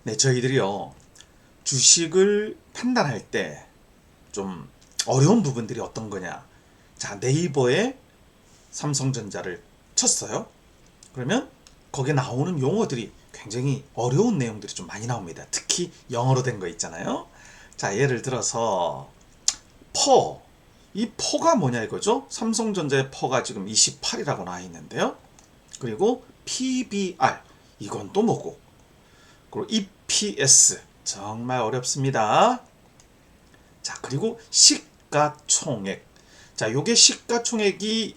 네, 저희들이요, 주식을 판단할 때 좀 어려운 부분들이 어떤 거냐. 자, 네이버에 삼성전자를 쳤어요. 그러면 거기에 나오는 용어들이 굉장히 어려운 내용들이 좀 많이 나옵니다. 특히 영어로 된 거 있잖아요. 자, 예를 들어서 퍼. 이 퍼가 뭐냐 이거죠? 삼성전자의 퍼가 지금 28이라고 나와 있는데요. 그리고 PBR. 이건 또 뭐고? 그리고 EPS. 정말 어렵습니다. 자, 그리고 시가총액. 자, 요게 시가총액이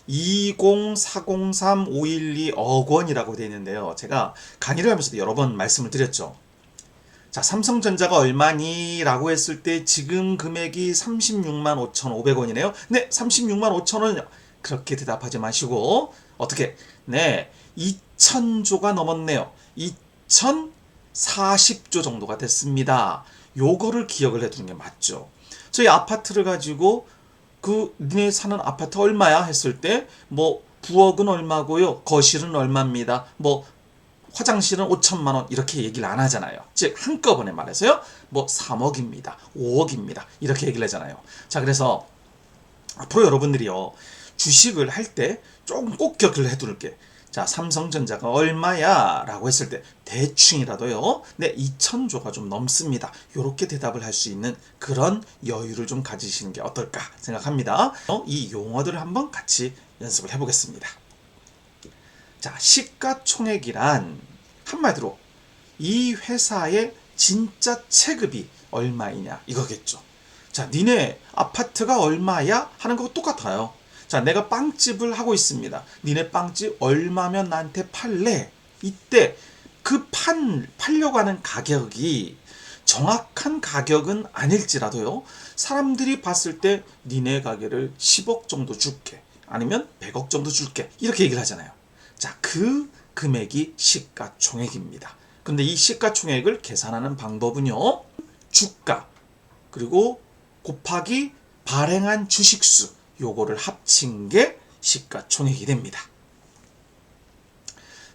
20403,512억 원이라고 되어 있는데요. 제가 강의를 하면서도 여러 번 말씀을 드렸죠. 자, 삼성전자가 얼마니? 라고 했을 때 지금 금액이 36만 5,500원이네요. 네, 36만 5천원. 그렇게 대답하지 마시고 어떻게? 네, 2천조가 넘었네요. 2,040조 정도가 됐습니다. 요거를 기억을 해두는 게 맞죠. 저희 아파트를 가지고 니네 사는 아파트 얼마야? 했을 때 뭐 부엌은 얼마고요, 거실은 얼마입니다, 뭐 화장실은 5천만 원, 이렇게 얘기를 안 하잖아요. 즉 한꺼번에 말해서요, 뭐 3억입니다, 5억입니다, 이렇게 얘기를 하잖아요. 자, 그래서 앞으로 여러분들이요, 주식을 할 때 조금 꼭 기억을 해둘 게, 자, 삼성전자가 얼마야? 라고 했을 때 대충이라도요, 네, 2천조가 좀 넘습니다, 요렇게 대답을 할 수 있는 그런 여유를 좀 가지시는 게 어떨까 생각합니다. 이 용어들을 한번 같이 연습을 해보겠습니다. 자, 시가총액이란 한마디로 이 회사의 진짜 체급이 얼마이냐 이거겠죠. 자, 니네 아파트가 얼마야? 하는 거 똑같아요. 자, 내가 빵집을 하고 있습니다. 니네 빵집 얼마면 나한테 팔래? 이때 팔려고 하는 가격이 정확한 가격은 아닐지라도요, 사람들이 봤을 때 니네 가게를 10억 정도 줄게, 아니면 100억 정도 줄게, 이렇게 얘기를 하잖아요. 자, 그 금액이 시가총액입니다. 근데 이 시가총액을 계산하는 방법은요, 주가 그리고 곱하기 발행한 주식수, 요거를 합친 게 시가총액이 됩니다.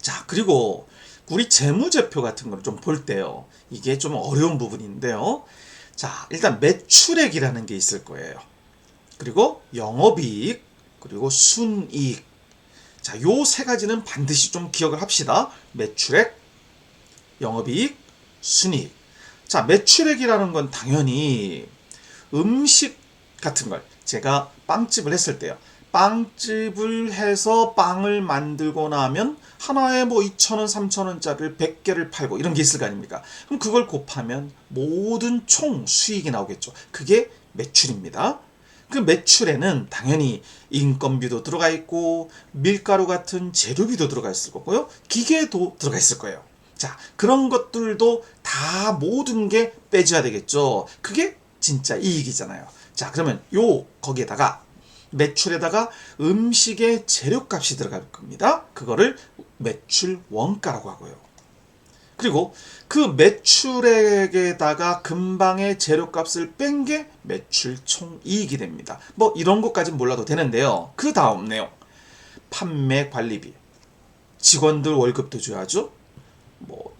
자, 그리고 우리 재무제표 같은 걸 좀 볼 때요, 이게 좀 어려운 부분인데요. 자, 일단 매출액이라는 게 있을 거예요. 그리고 영업이익, 그리고 순이익. 자, 요 세 가지는 반드시 좀 기억을 합시다. 매출액, 영업이익, 순이익. 자, 매출액이라는 건 당연히 음식 같은 걸, 제가 빵집을 했을 때요, 빵집을 해서 빵을 만들고 나면 하나에 뭐 2,000원, 3,000원짜리를 100개를 팔고 이런 게 있을 거 아닙니까? 그럼 그걸 곱하면 모든 총 수익이 나오겠죠. 그게 매출입니다. 그 매출에는 당연히 인건비도 들어가 있고 밀가루 같은 재료비도 들어가 있을 거고요, 기계도 들어가 있을 거예요. 자, 그런 것들도 다 모든 게 빼줘야 되겠죠. 그게 진짜 이익이잖아요. 자, 그러면 거기에다가 매출에다가 음식의 재료값이 들어갈 겁니다. 그거를 매출 원가라고 하고요. 그리고 그 매출액에다가 금방의 재료값을 뺀 게 매출 총이익이 됩니다. 뭐 이런 것까지는 몰라도 되는데요. 그 다음 내용, 판매 관리비, 직원들 월급도 줘야죠. 뭐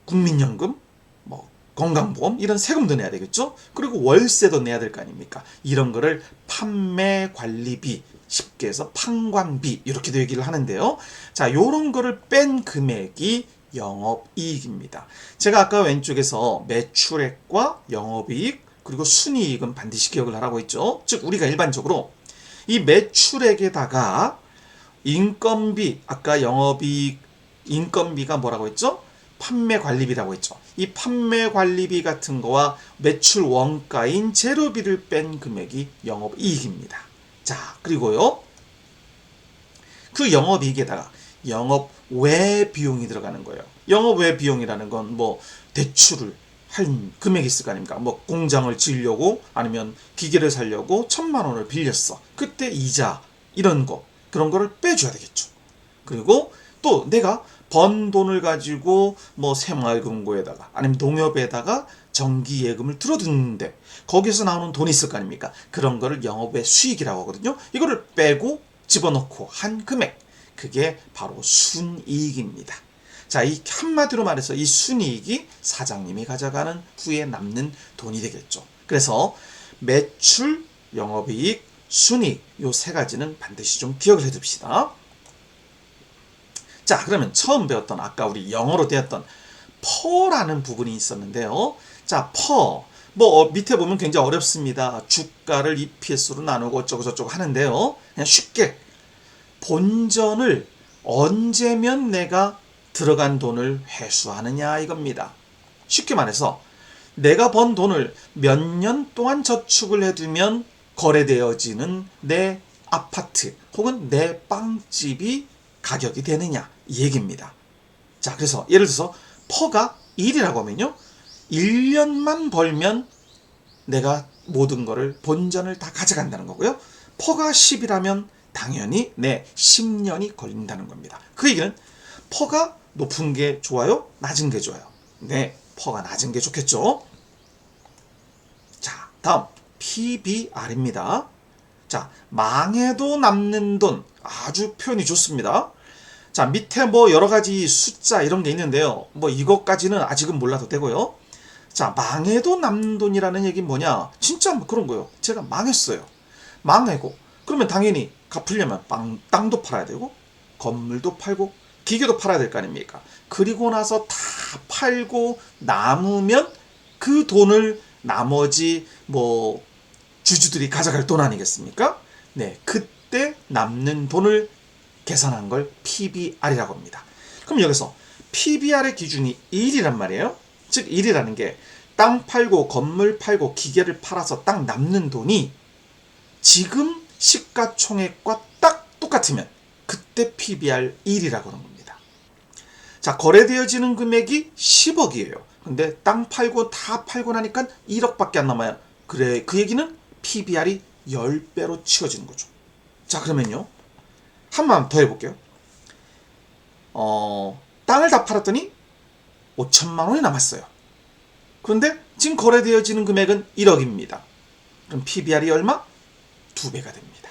국민연금, 뭐 건강보험, 이런 세금도 내야 되겠죠. 그리고 월세도 내야 될 거 아닙니까? 이런 거를 판매 관리비, 쉽게 해서 판관비, 이렇게도 얘기를 하는데요. 자, 요런 거를 뺀 금액이 영업이익입니다. 제가 아까 왼쪽에서 매출액과 영업이익 그리고 순이익은 반드시 기억을 하라고 했죠. 즉 우리가 일반적으로 이 매출액에다가 인건비, 아까 영업이익 인건비가 뭐라고 했죠? 판매관리비라고 했죠. 이 판매관리비 같은 거와 매출 원가인 재료비를 뺀 금액이 영업이익입니다. 자, 그리고요, 그 영업이익에다가 영업 외 비용이 들어가는 거예요. 영업 외 비용이라는 건 뭐 대출을 한 금액이 있을 거 아닙니까? 뭐 공장을 지으려고, 아니면 기계를 사려고 1,000만 원을 빌렸어. 그때 이자, 이런 거, 그런 거를 빼줘야 되겠죠. 그리고 또 내가 번 돈을 가지고 뭐 새마을금고에다가 아니면 농협에다가 정기예금을 들어두는데 거기서 나오는 돈이 있을 거 아닙니까? 그런 거를 영업의 수익이라고 하거든요. 이거를 빼고 집어넣고 한 금액, 그게 바로 순이익입니다. 자, 이 한마디로 말해서 이 순이익이 사장님이 가져가는 후에 남는 돈이 되겠죠. 그래서 매출, 영업이익, 순이익 요 세 가지는 반드시 좀 기억을 해둡시다. 자, 그러면 처음 배웠던 아까 우리 영어로 되었던 퍼라는 부분이 있었는데요. 자, 퍼. 밑에 보면 굉장히 어렵습니다. 주가를 EPS로 나누고 어쩌고저쩌고 하는데요. 그냥 쉽게 본전을 언제면 내가 들어간 돈을 회수하느냐 이겁니다. 쉽게 말해서 내가 번 돈을 몇 년 동안 저축을 해두면 거래되어지는 내 아파트 혹은 내 빵집이 가격이 되느냐 이 얘기입니다. 자, 그래서 예를 들어서 퍼가 1이라고 하면요. 1년만 벌면 내가 모든 거를 본전을 다 가져간다는 거고요. 퍼가 10이라면 당연히 내 10년이 걸린다는 겁니다. 그 얘기는 퍼가 높은 게 좋아요? 낮은 게 좋아요? 네, 퍼가 낮은 게 좋겠죠. 자, 다음 PBR입니다. 자, 망해도 남는 돈 아주 표현이 좋습니다. 자, 밑에 여러 가지 숫자 이런 게 있는데요. 이것까지는 아직은 몰라도 되고요. 자, 망해도 남는 돈이라는 얘기는 뭐냐? 진짜 그런 거예요. 제가 망했어요. 망하고 그러면 당연히 갚으려면 땅도 팔아야 되고 건물도 팔고 기계도 팔아야 될 거 아닙니까? 그리고 나서 다 팔고 남으면 그 돈을 나머지 주주들이 가져갈 돈 아니겠습니까? 네, 그때 남는 돈을 계산한 걸 PBR이라고 합니다. 그럼 여기서 PBR의 기준이 1이란 말이에요. 즉 1이라는 게 땅 팔고 건물 팔고 기계를 팔아서 딱 남는 돈이 지금 시가총액과 딱 똑같으면 그때 PBR 1이라고 하는 겁니다. 자, 거래되어지는 금액이 10억이에요. 근데 땅 팔고 다 팔고 나니까 1억밖에 안 남아요. 그래, 그 얘기는 PBR이 10배로 치워지는 거죠. 자, 그러면요. 한 번 더 해볼게요. 땅을 다 팔았더니 5천만 원이 남았어요. 그런데 지금 거래되어지는 금액은 1억입니다. 그럼 PBR이 얼마? 2배가 됩니다.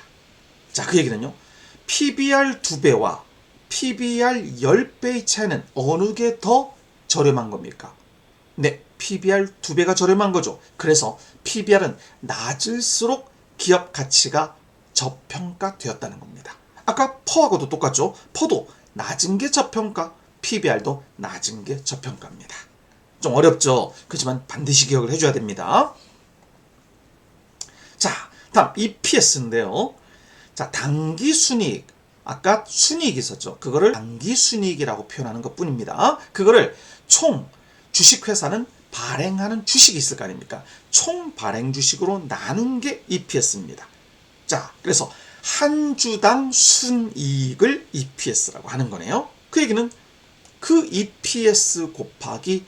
자, 그 얘기는요. PBR 2배와 PBR 10배의 차이는 어느 게 더 저렴한 겁니까? 네, PBR 2배가 저렴한 거죠. 그래서 PBR은 낮을수록 기업 가치가 저평가되었다는 겁니다. 아까 퍼하고도 똑같죠. 퍼도 낮은 게 저평가, PBR도 낮은 게 저평가입니다. 좀 어렵죠. 그렇지만 반드시 기억을 해줘야 됩니다. 자, 다음 EPS인데요. 자, 당기순이익. 아까 순이익이 있었죠. 그거를 당기순이익이라고 표현하는 것 뿐입니다. 그거를 총 주식회사는 발행하는 주식이 있을 거 아닙니까? 총 발행 주식으로 나눈 게 EPS입니다. 자, 그래서 한 주당 순이익을 EPS라고 하는 거네요. 그 얘기는 그 EPS 곱하기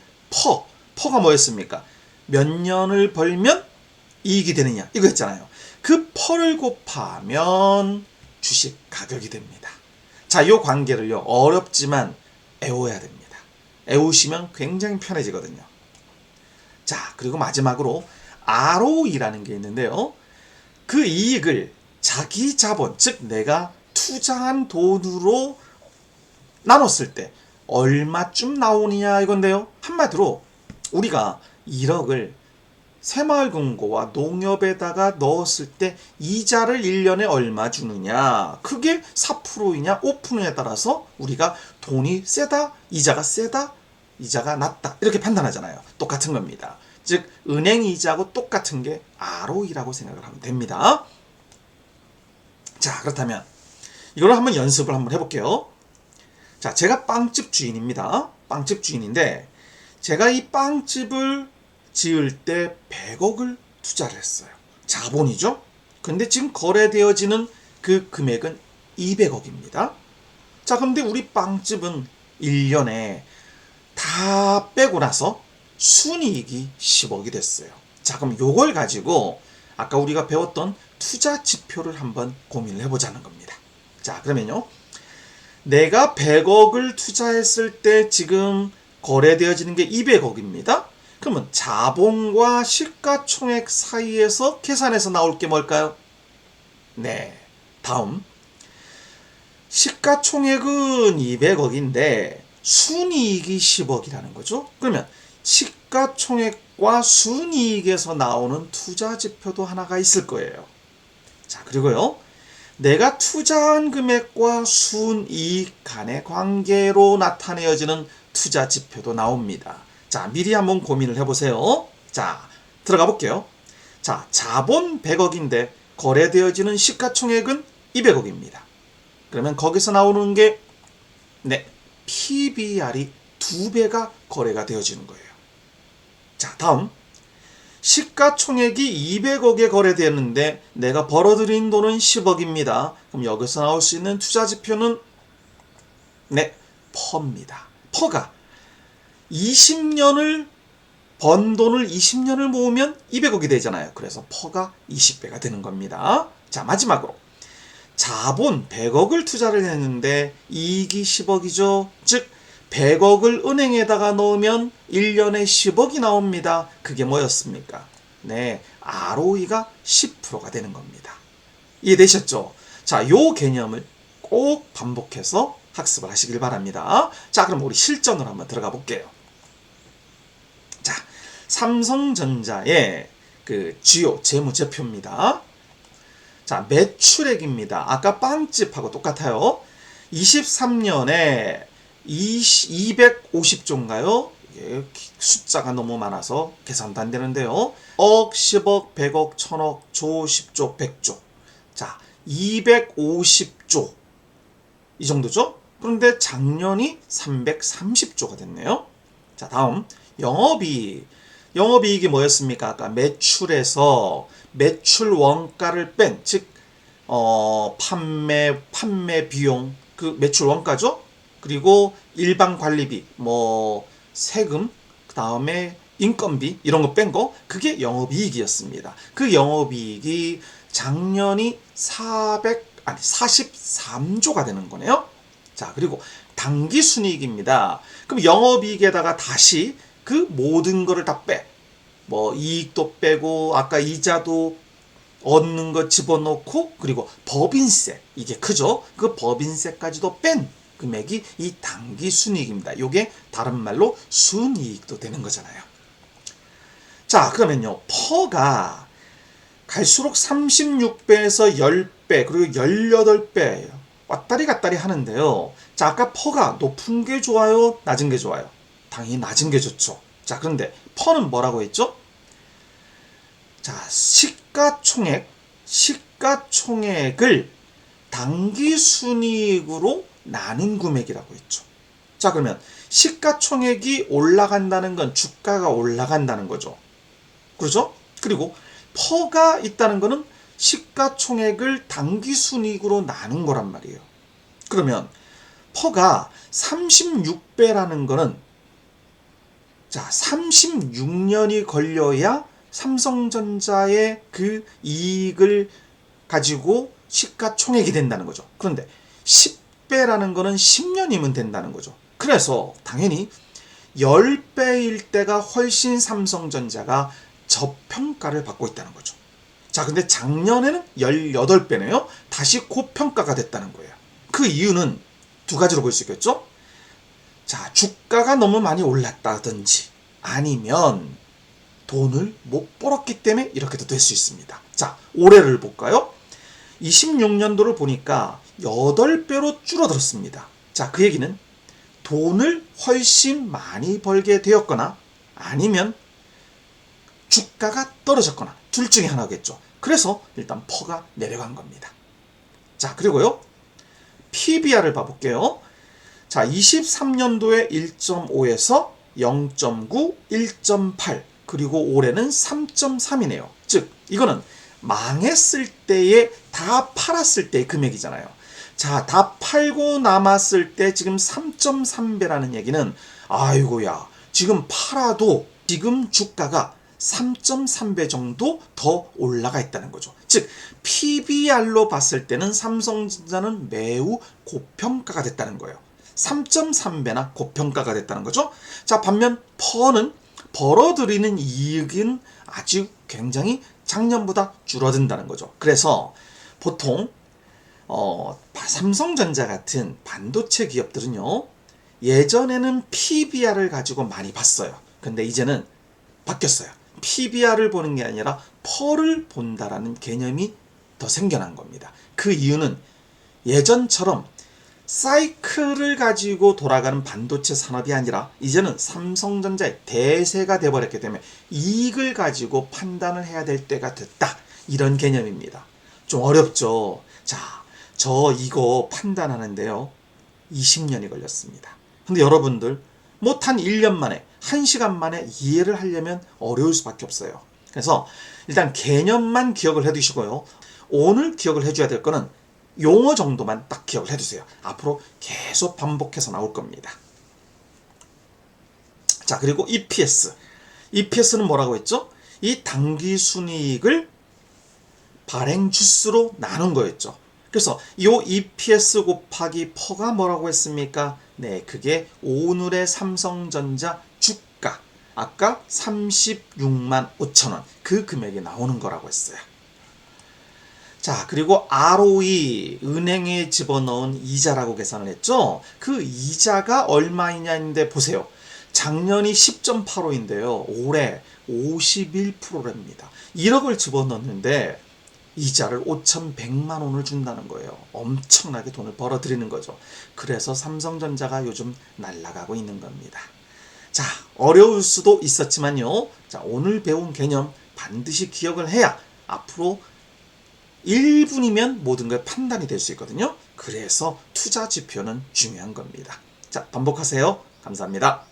퍼가 뭐였습니까? 몇 년을 벌면 이익이 되느냐 이거 했잖아요. 그 퍼를 곱하면 주식 가격이 됩니다. 자, 이 관계를요 어렵지만 애워야 됩니다. 애우시면 굉장히 편해지거든요. 자, 그리고 마지막으로 ROE라는 게 있는데요. 그 이익을 자기 자본, 즉 내가 투자한 돈으로 나눴을 때 얼마쯤 나오느냐 이건데요. 한마디로 우리가 1억을 새마을금고와 농협에다가 넣었을 때 이자를 1년에 얼마 주느냐, 그게 4%이냐 5%에 따라서 우리가 돈이 세다, 이자가 세다, 이자가 낮다 이렇게 판단하잖아요. 똑같은 겁니다. 즉 은행 이자하고 똑같은 게 ROE라고 생각을 하면 됩니다. 자, 그렇다면 이걸 한번 연습을 한번 해볼게요. 자, 제가 빵집 주인입니다. 빵집 주인인데 제가 이 빵집을 지을 때 100억을 투자를 했어요. 자본이죠. 근데 지금 거래되어지는 그 금액은 200억입니다. 자, 근데 우리 빵집은 1년에 다 빼고 나서 순이익이 10억이 됐어요. 자, 그럼 요걸 가지고 아까 우리가 배웠던 투자 지표를 한번 고민을 해보자는 겁니다. 자, 그러면요. 내가 100억을 투자했을 때 지금 거래되어지는 게 200억입니다. 그러면 자본과 시가총액 사이에서 계산해서 나올 게 뭘까요? 네, 다음 시가총액은 200억인데 순이익이 10억이라는 거죠. 그러면 시가총액과 순이익에서 나오는 투자 지표도 하나가 있을 거예요. 자, 그리고요. 내가 투자한 금액과 순이익 간의 관계로 나타내어지는 투자 지표도 나옵니다. 자, 미리 한번 고민을 해보세요. 자, 들어가 볼게요. 자, 자본 100억인데 거래되어지는 시가총액은 200억입니다. 그러면 거기서 나오는 게 PBR이 2배가 거래가 되어지는 거예요. 자, 다음. 시가총액이 200억에 거래되었는데 내가 벌어들인 돈은 10억입니다. 그럼 여기서 나올 수 있는 투자 지표는 퍼입니다. 퍼가 20년을 번 돈을 20년을 모으면 200억이 되잖아요. 그래서 퍼가 20배가 되는 겁니다. 자, 마지막으로 자본 100억을 투자를 했는데 이익이 10억이죠. 즉 100억을 은행에다가 넣으면 1년에 10억이 나옵니다. 그게 뭐였습니까? ROE가 10%가 되는 겁니다. 이해되셨죠? 자, 요 개념을 꼭 반복해서 학습을 하시길 바랍니다. 자, 그럼 우리 실전으로 한번 들어가 볼게요. 자, 삼성전자의 그 주요 재무제표입니다. 자, 매출액입니다. 아까 빵집하고 똑같아요. 23년에 250조인가요? 이게 숫자가 너무 많아서 계산도 안 되는데요. 억, 10억, 100억, 1000억, 조, 10조, 100조. 자, 250조. 이 정도죠? 그런데 작년이 330조가 됐네요. 자, 다음 영업이익. 영업이익이 뭐였습니까? 아까 매출에서 매출 원가를 뺀, 즉 판매 비용, 그 매출 원가죠? 그리고 일반 관리비, 세금, 그 다음에 인건비 이런 거 뺀 거, 그게 영업이익이었습니다. 그 영업이익이 작년이 43조가 되는 거네요. 자, 그리고 당기순이익입니다. 그럼 영업이익에다가 다시 그 모든 거를 다 빼. 이익도 빼고 아까 이자도 얻는 거 집어넣고 그리고 법인세, 이게 크죠? 그 법인세까지도 뺀 금액이 이 당기순이익입니다. 이게 다른 말로 순이익도 되는 거잖아요. 자, 그러면요. 퍼가 갈수록 36배에서 10배 그리고 18배 왔다리 갔다리 하는데요. 자, 아까 퍼가 높은 게 좋아요? 낮은 게 좋아요? 당연히 낮은 게 좋죠. 자, 그런데 퍼는 뭐라고 했죠? 자, 시가총액을 당기순이익으로 나눈 금액이라고 했죠. 자, 그러면 시가총액이 올라간다는 건 주가가 올라간다는 거죠. 그렇죠? 그리고 퍼가 있다는 거는 시가총액을 당기순이익으로 나눈 거란 말이에요. 그러면 퍼가 36배라는 거는 36년이 걸려야 삼성전자의 그 이익을 가지고 시가총액이 된다는 거죠. 그런데 10배라는 거는 10년이면 된다는 거죠. 그래서 당연히 10배일 때가 훨씬 삼성전자가 저평가를 받고 있다는 거죠. 자, 근데 작년에는 18배네요. 다시 고평가가 됐다는 거예요. 그 이유는 두 가지로 볼 수 있겠죠? 자, 주가가 너무 많이 올랐다든지 아니면 돈을 못 벌었기 때문에 이렇게도 될 수 있습니다. 자, 올해를 볼까요? 26년도를 보니까 8배로 줄어들었습니다. 자, 그 얘기는 돈을 훨씬 많이 벌게 되었거나 아니면 주가가 떨어졌거나 둘 중에 하나겠죠. 그래서 일단 퍼가 내려간 겁니다. 자, 그리고요. PBR을 봐볼게요. 자, 23년도에 1.5에서 0.9, 1.8, 그리고 올해는 3.3이네요. 즉, 이거는 망했을 때에 다 팔았을 때의 금액이잖아요. 자, 다 팔고 남았을 때 지금 3.3배라는 얘기는 아이고야, 지금 팔아도 지금 주가가 3.3배 정도 더 올라가 있다는 거죠. 즉 PBR로 봤을 때는 삼성전자는 매우 고평가가 됐다는 거예요. 3.3배나 고평가가 됐다는 거죠. 자, 반면 퍼는 벌어들이는 이익은 아주 굉장히 작년보다 줄어든다는 거죠. 그래서 보통 삼성전자 같은 반도체 기업들은요, 예전에는 PBR을 가지고 많이 봤어요. 근데 이제는 바뀌었어요. PBR을 보는 게 아니라 펄을 본다라는 개념이 더 생겨난 겁니다. 그 이유는 예전처럼 사이클을 가지고 돌아가는 반도체 산업이 아니라 이제는 삼성전자의 대세가 돼버렸기 때문에 이익을 가지고 판단을 해야 될 때가 됐다. 이런 개념입니다. 좀 어렵죠. 자, 저 이거 판단하는데요. 20년이 걸렸습니다. 근데 여러분들 한 1년 만에 1시간 만에 이해를 하려면 어려울 수밖에 없어요. 그래서 일단 개념만 기억을 해두시고요. 오늘 기억을 해줘야 될 거는 용어 정도만 딱 기억을 해두세요. 앞으로 계속 반복해서 나올 겁니다. 자, 그리고 EPS. EPS는 뭐라고 했죠? 이 당기순이익을 발행 주수로 나눈 거였죠. 그래서 이 EPS 곱하기 퍼가 뭐라고 했습니까? 네, 그게 오늘의 삼성전자 주가, 아까 36만 5천 원, 그 금액이 나오는 거라고 했어요. 자, 그리고 ROE, 은행에 집어넣은 이자라고 계산을 했죠. 그 이자가 얼마이냐인데 보세요. 작년이 10.85인데요. 올해 51%랍니다. 1억을 집어넣는데 이자를 5,100만 원을 준다는 거예요. 엄청나게 돈을 벌어들이는 거죠. 그래서 삼성전자가 요즘 날아가고 있는 겁니다. 자, 어려울 수도 있었지만요. 자, 오늘 배운 개념 반드시 기억을 해야 앞으로 1분이면 모든 걸 판단이 될 수 있거든요. 그래서 투자 지표는 중요한 겁니다. 자, 반복하세요. 감사합니다.